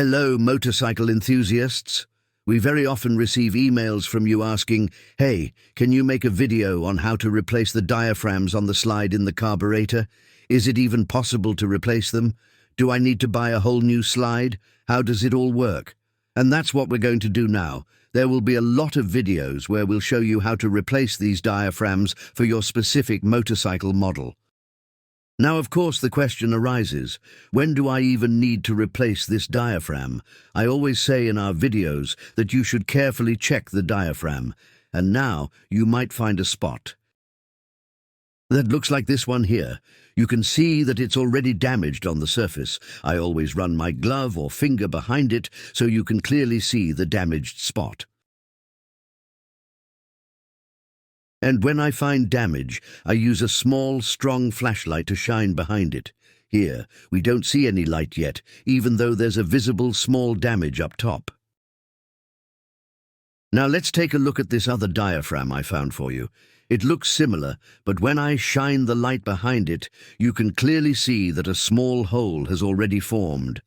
Hello, motorcycle enthusiasts. We very often receive emails from you asking, hey, can you make a video on how to replace the diaphragms on the slide in the carburetor? Is it even possible to replace them? Do I need to buy a whole new slide? How does it all work? And that's what we're going to do now. There will be a lot of videos where we'll show you how to replace these diaphragms for your specific motorcycle model. Now, of course, the question arises, when do I even need to replace this diaphragm? I always say in our videos that you should carefully check the diaphragm, and now you might find a spot that looks like this one here. You can see that it's already damaged on the surface. I always run my glove or finger behind it so you can clearly see the damaged spot. And when I find damage, I use a small, strong flashlight to shine behind it. Here, we don't see any light yet, even though there's a visible small damage up top. Now let's take a look at this other diaphragm I found for you. It looks similar, but when I shine the light behind it, you can clearly see that a small hole has already formed.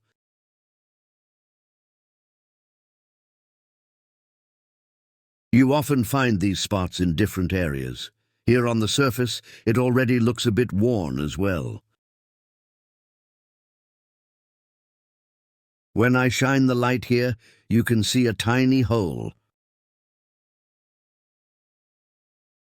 You often find these spots in different areas. Here on the surface, it already looks a bit worn as well. When I shine the light here, you can see a tiny hole.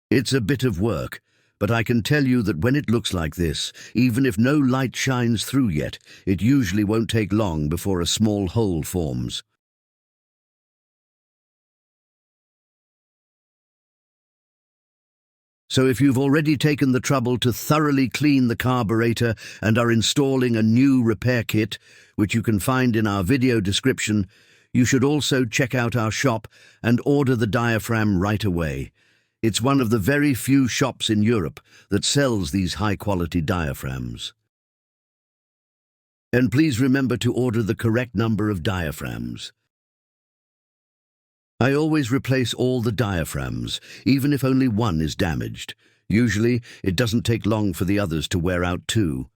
It's a bit of work, but I can tell you that when it looks like this, even if no light shines through yet, it usually won't take long before a small hole forms. So if you've already taken the trouble to thoroughly clean the carburetor and are installing a new repair kit, which you can find in our video description, you should also check out our shop and order the diaphragm right away. It's one of the very few shops in Europe that sells these high-quality diaphragms. And please remember to order the correct number of diaphragms. I always replace all the diaphragms, even if only one is damaged. Usually, it doesn't take long for the others to wear out too.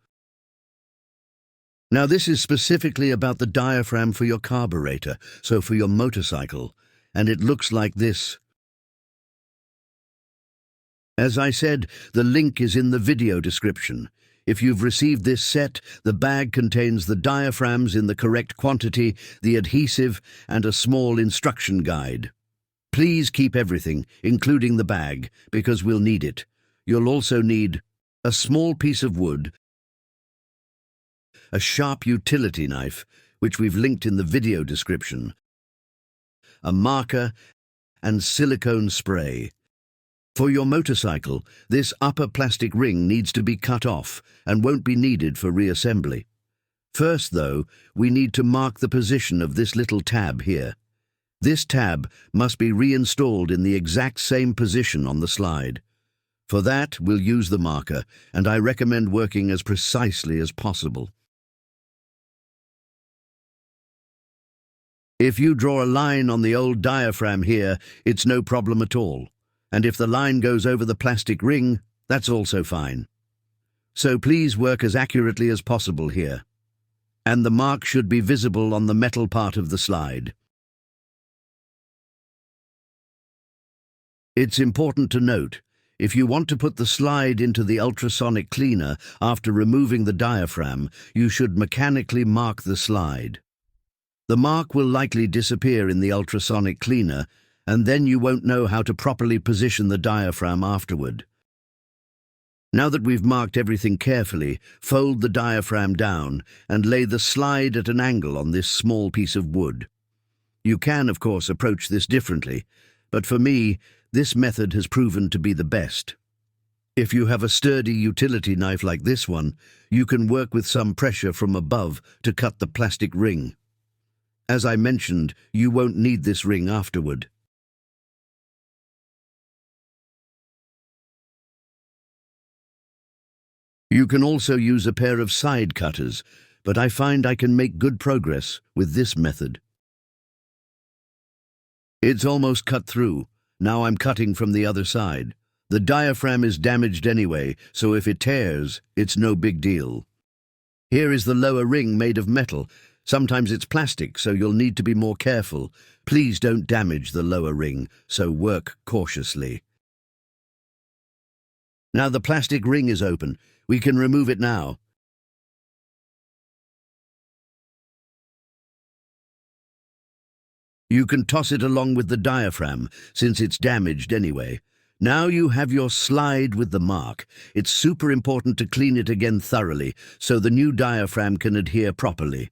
Now, this is specifically about the diaphragm for your carburetor, so for your motorcycle, and it looks like this. As I said, the link is in the video description. If you've received this set, the bag contains the diaphragms in the correct quantity, the adhesive, and a small instruction guide. Please keep everything, including the bag, because we'll need it. You'll also need a small piece of wood, a sharp utility knife, which we've linked in the video description, a marker, and silicone spray. For your motorcycle, this upper plastic ring needs to be cut off and won't be needed for reassembly. First, though, we need to mark the position of this little tab here. This tab must be reinstalled in the exact same position on the slide. For that, we'll use the marker, and I recommend working as precisely as possible. If you draw a line on the old diaphragm here, it's no problem at all. And if the line goes over the plastic ring, that's also fine. So please work as accurately as possible here. And the mark should be visible on the metal part of the slide. It's important to note, if you want to put the slide into the ultrasonic cleaner after removing the diaphragm, you should mechanically mark the slide. The mark will likely disappear in the ultrasonic cleaner, and then you won't know how to properly position the diaphragm afterward. Now that we've marked everything carefully, fold the diaphragm down and lay the slide at an angle on this small piece of wood. You can, of course, approach this differently, but for me, this method has proven to be the best. If you have a sturdy utility knife like this one, you can work with some pressure from above to cut the plastic ring. As I mentioned, you won't need this ring afterward. You can also use a pair of side cutters, but I find I can make good progress with this method. It's almost cut through. Now I'm cutting from the other side. The diaphragm is damaged anyway, so if it tears, it's no big deal. Here is the lower ring made of metal, Sometimes it's plastic, so you'll need to be more careful. Please don't damage the lower ring, so work cautiously. Now the plastic ring is open. We can remove it now. You can toss it along with the diaphragm, since it's damaged anyway. Now you have your slide with the mark. It's super important to clean it again thoroughly, so the new diaphragm can adhere properly.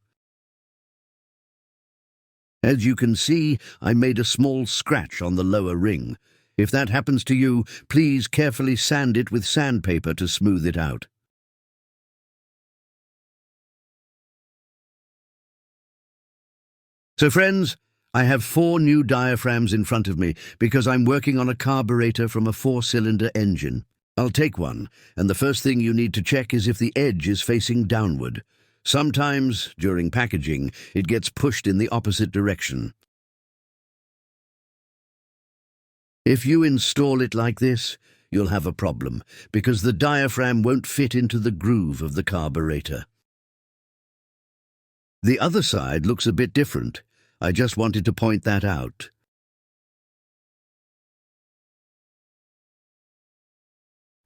As you can see, I made a small scratch on the lower ring. If that happens to you, please carefully sand it with sandpaper to smooth it out. So friends, I have 4 new diaphragms in front of me because I'm working on a carburetor from a 4-cylinder engine. I'll take one, and the first thing you need to check is if the edge is facing downward. Sometimes, during packaging, it gets pushed in the opposite direction. If you install it like this, you'll have a problem, because the diaphragm won't fit into the groove of the carburetor. The other side looks a bit different. I just wanted to point that out.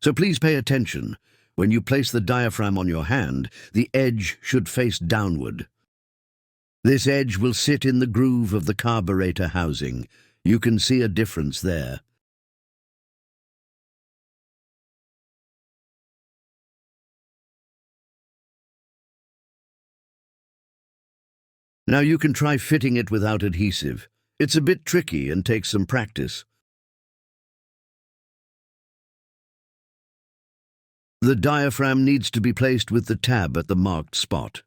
So please pay attention. When you place the diaphragm on your hand, the edge should face downward. This edge will sit in the groove of the carburetor housing. You can see a difference there. Now you can try fitting it without adhesive. It's a bit tricky and takes some practice. The diaphragm needs to be placed with the tab at the marked spot.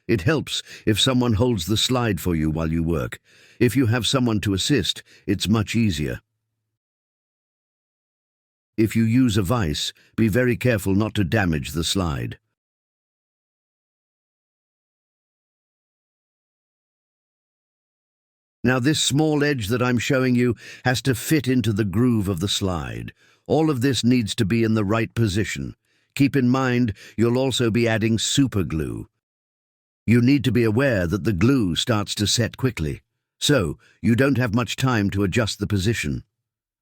It helps if someone holds the slide for you while you work. If you have someone to assist, it's much easier. If you use a vise, be very careful not to damage the slide. Now this small edge that I'm showing you has to fit into the groove of the slide. All of this needs to be in the right position. Keep in mind, you'll also be adding super glue. You need to be aware that the glue starts to set quickly, so you don't have much time to adjust the position.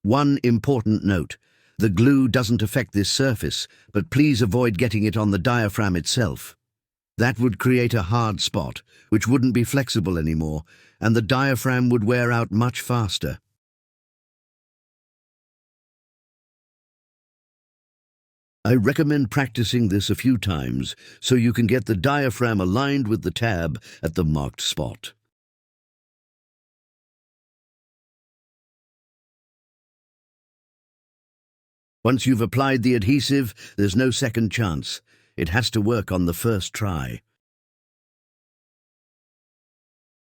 One important note, the glue doesn't affect this surface, but please avoid getting it on the diaphragm itself. That would create a hard spot, which wouldn't be flexible anymore, and the diaphragm would wear out much faster. I recommend practicing this a few times so you can get the diaphragm aligned with the tab at the marked spot. Once you've applied the adhesive, there's no second chance. It has to work on the first try.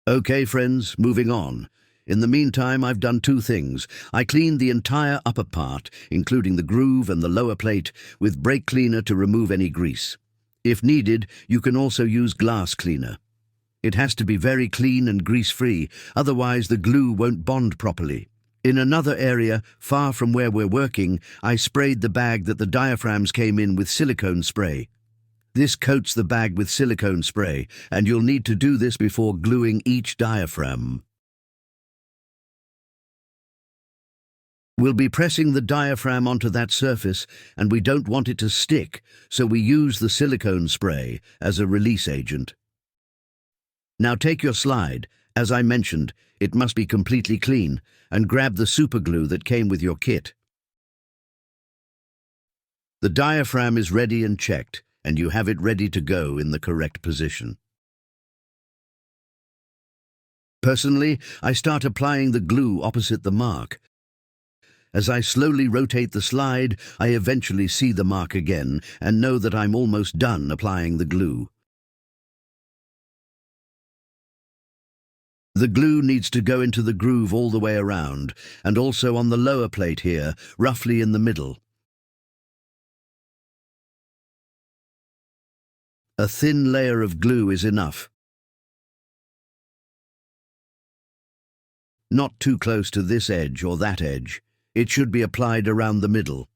Okay, friends, moving on. In the meantime, I've done 2 things. I cleaned the entire upper part, including the groove and the lower plate, with brake cleaner to remove any grease. If needed, you can also use glass cleaner. It has to be very clean and grease-free, otherwise the glue won't bond properly. In another area, far from where we're working, I sprayed the bag that the diaphragms came in with silicone spray. This coats the bag with silicone spray, and you'll need to do this before gluing each diaphragm. We'll be pressing the diaphragm onto that surface, and we don't want it to stick, so we use the silicone spray as a release agent. Now take your slide. As I mentioned, it must be completely clean, and grab the superglue that came with your kit. The diaphragm is ready and checked, and you have it ready to go in the correct position. Personally, I start applying the glue opposite the mark. As I slowly rotate the slide, I eventually see the mark again and know that I'm almost done applying the glue. The glue needs to go into the groove all the way around, and also on the lower plate here, roughly in the middle. A thin layer of glue is enough. Not too close to this edge or that edge. It should be applied around the middle.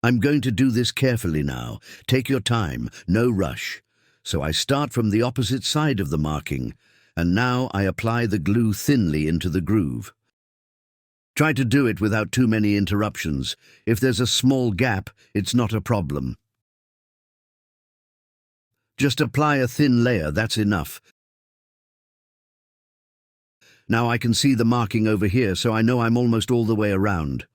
I'm going to do this carefully now. Take your time, no rush. So I start from the opposite side of the marking, and now I apply the glue thinly into the groove. Try to do it without too many interruptions. If there's a small gap, it's not a problem. Just apply a thin layer, that's enough. Now I can see the marking over here, so I know I'm almost all the way around.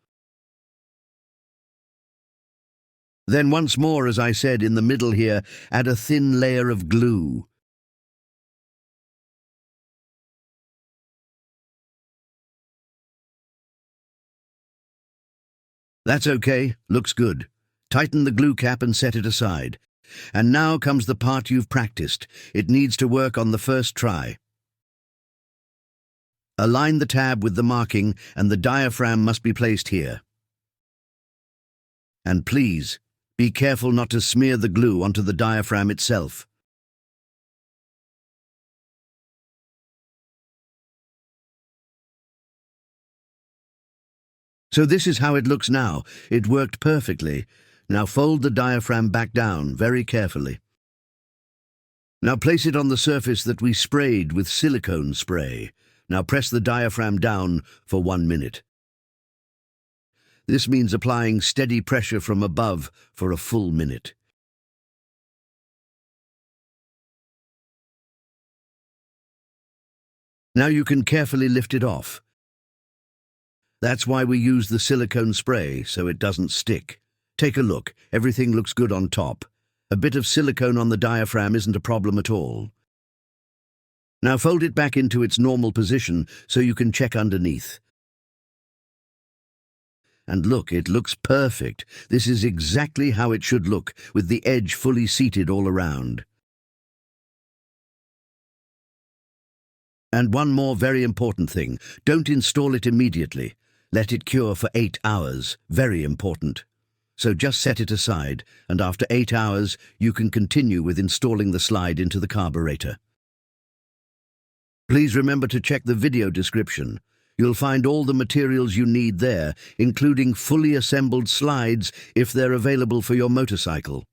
Then once more, as I said, in the middle here, add a thin layer of glue. That's okay, looks good. Tighten the glue cap and set it aside. And now comes the part you've practiced. It needs to work on the first try. Align the tab with the marking, and the diaphragm must be placed here. And please, be careful not to smear the glue onto the diaphragm itself. So this is how it looks now. It worked perfectly. Now fold the diaphragm back down very carefully. Now place it on the surface that we sprayed with silicone spray. Now press the diaphragm down for 1 minute. This means applying steady pressure from above for a full minute. Now you can carefully lift it off. That's why we use the silicone spray, so it doesn't stick. Take a look, everything looks good on top. A bit of silicone on the diaphragm isn't a problem at all. Now fold it back into its normal position so you can check underneath. And look, it looks perfect. This is exactly how it should look, with the edge fully seated all around. And one more very important thing, don't install it immediately. Let it cure for 8 hours, very important. So just set it aside, and after 8 hours, you can continue with installing the slide into the carburetor. Please remember to check the video description. You'll find all the materials you need there, including fully assembled slides if they're available for your motorcycle.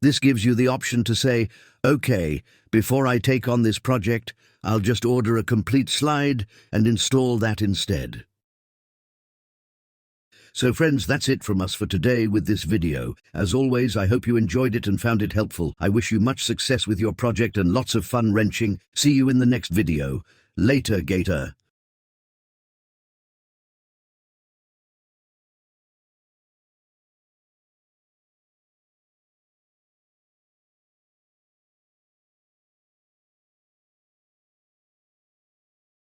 This gives you the option to say, okay, before I take on this project, I'll just order a complete slide and install that instead. So friends, that's it from us for today with this video. As always, I hope you enjoyed it and found it helpful. I wish you much success with your project and lots of fun wrenching. See you in the next video. Later, Gator.